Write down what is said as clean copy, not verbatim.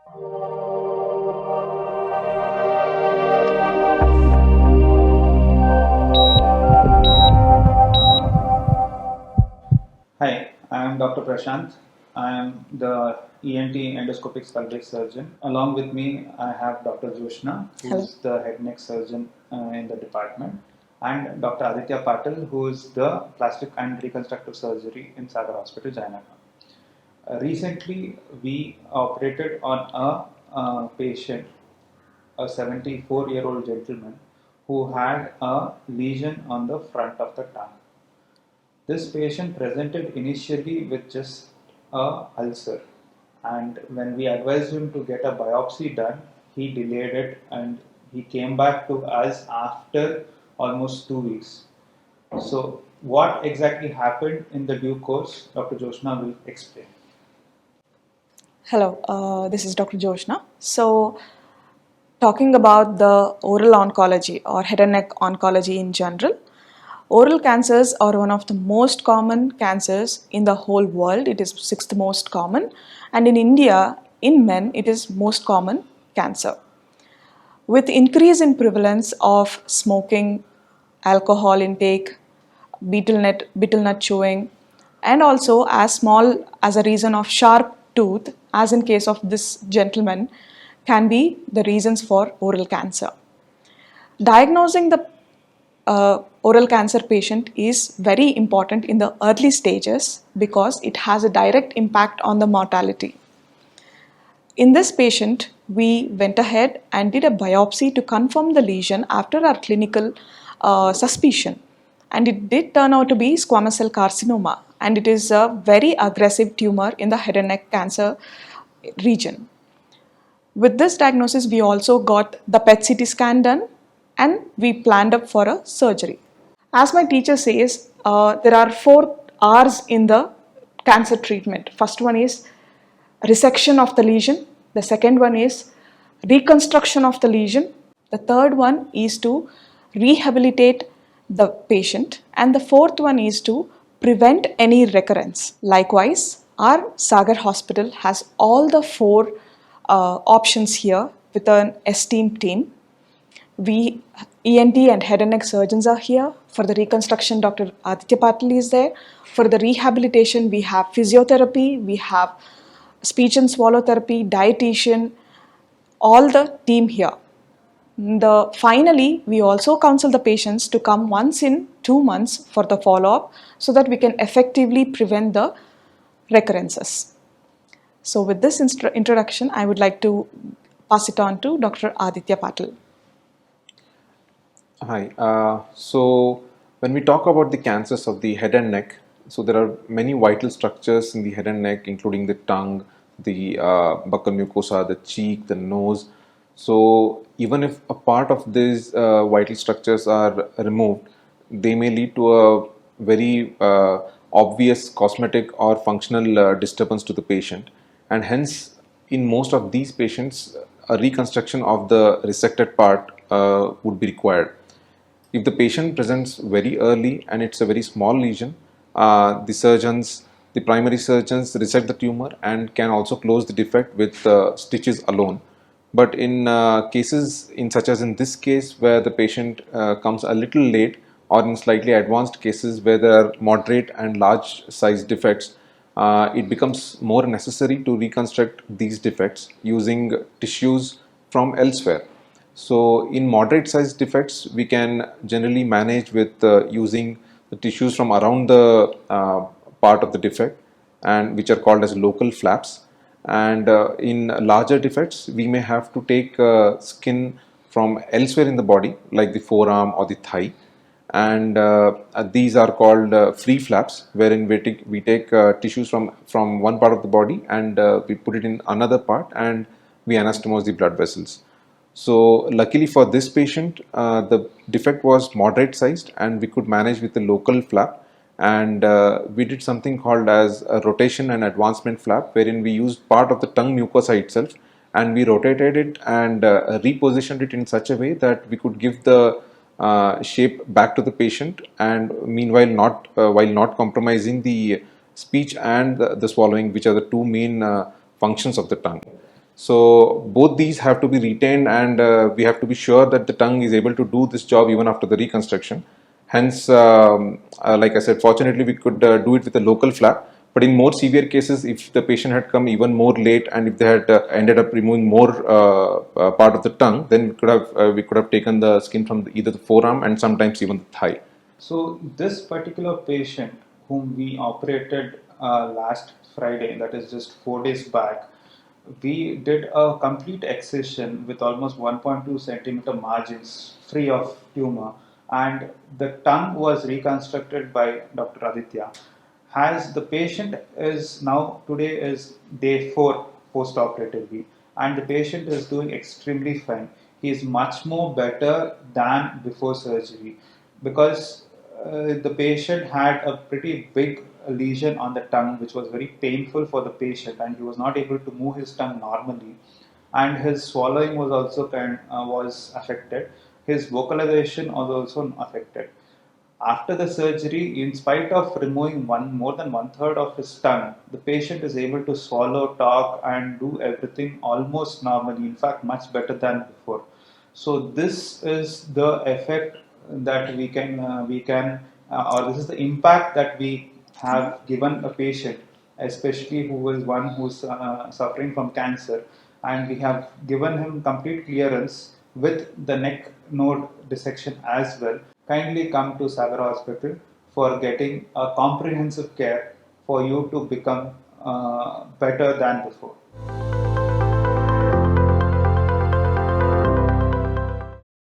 Hi, I am Dr. Prashant. I am the ENT endoscopic skull base surgeon. Along with me, I have Dr. Joshna, who Hello. is the head neck surgeon in the department, and Dr. Aditya Patil, who is the plastic and reconstructive surgery in Sagar Hospital, Jayanagam. Recently, we operated on a patient, a 74-year-old gentleman, who had a lesion on the front of the tongue. This patient presented initially with just a ulcer, and when we advised him to get a biopsy done, he delayed it and he came back to us after almost 2 weeks. So, what exactly happened in the due course, Dr. Joshna will explain. Hello, this is Dr. Joshna. So, talking about the oral oncology or head and neck oncology in general, oral cancers are one of the most common cancers in the whole world. It is sixth most common, and in India, in men, it is most common cancer. With increase in prevalence of smoking, alcohol intake, betel nut chewing, and also as small as a reason of sharp tooth, as in case of this gentleman, can be the reasons for oral cancer. Diagnosing the oral cancer patient is very important in the early stages because it has a direct impact on the mortality. In this patient, we went ahead and did a biopsy to confirm the lesion after our clinical suspicion. And it did turn out to be squamous cell carcinoma, and it is a very aggressive tumor in the head and neck cancer region. With this diagnosis, we also got the PET CT scan done and we planned up for a surgery. As my teacher says, there are 4 R's in the cancer treatment. First one is resection of the lesion. The second one is reconstruction of the lesion. The third one is to rehabilitate the patient. And the fourth one is to prevent any recurrence. Likewise, our Sagar Hospital has all the 4 options here with an esteemed team. We ENT and head and neck surgeons are here. For the reconstruction, Dr. Aditya Patil is there. For the rehabilitation, we have physiotherapy, we have speech and swallow therapy, dietitian, all the team here. Finally, we also counsel the patients to come once in 2 months for the follow-up so that we can effectively prevent the recurrences. So with this introduction, I would like to pass it on to Dr. Aditya Patil. Hi. So when we talk about the cancers of the head and neck, so there are many vital structures in the head and neck, including the tongue, the buccal mucosa, the cheek, the nose. So even if a part of these vital structures are removed, they may lead to a very obvious cosmetic or functional disturbance to the patient, and hence in most of these patients a reconstruction of the resected part would be required. If the patient presents very early and it's a very small lesion, the primary surgeons resect the tumor and can also close the defect with stitches alone. But in cases in such as in this case where the patient comes a little late, or in slightly advanced cases where there are moderate and large size defects, it becomes more necessary to reconstruct these defects using tissues from elsewhere. So in moderate size defects, we can generally manage with using the tissues from around the part of the defect, and which are called as local flaps. And in larger defects, we may have to take skin from elsewhere in the body, like the forearm or the thigh. And these are called free flaps, wherein we take tissues from one part of the body and we put it in another part and we anastomose the blood vessels. So luckily for this patient, the defect was moderate sized and we could manage with the local flap, and we did something called as a rotation and advancement flap, wherein we used part of the tongue mucosa itself and we rotated it and repositioned it in such a way that we could give the shape back to the patient, and meanwhile while not compromising the speech and the swallowing, which are the two main functions of the tongue. So both these have to be retained, and we have to be sure that the tongue is able to do this job even after the reconstruction. Hence, like I said, fortunately we could do it with a local flap. But in more severe cases, if the patient had come even more late and if they had ended up removing more part of the tongue, then we could have taken the skin from either the forearm and sometimes even the thigh. So this particular patient whom we operated last Friday, that is just 4 days back, we did a complete excision with almost 1.2 centimeter margins free of tumor, and the tongue was reconstructed by Dr. Aditya. As the patient is now, today is day 4 post-operatively, and the patient is doing extremely fine. He is much more better than before surgery, because the patient had a pretty big lesion on the tongue, which was very painful for the patient, and he was not able to move his tongue normally, and his swallowing was also was affected. His vocalization was also affected. After the surgery, in spite of removing more than one third of his tongue, the patient is able to swallow, talk, and do everything almost normally. In fact, much better than before. So this is the effect that or this is the impact that we have given a patient, especially who is one who's suffering from cancer, and we have given him complete clearance with the neck node dissection as well. Kindly come to Sagar Hospital for getting a comprehensive care for you to become better than before.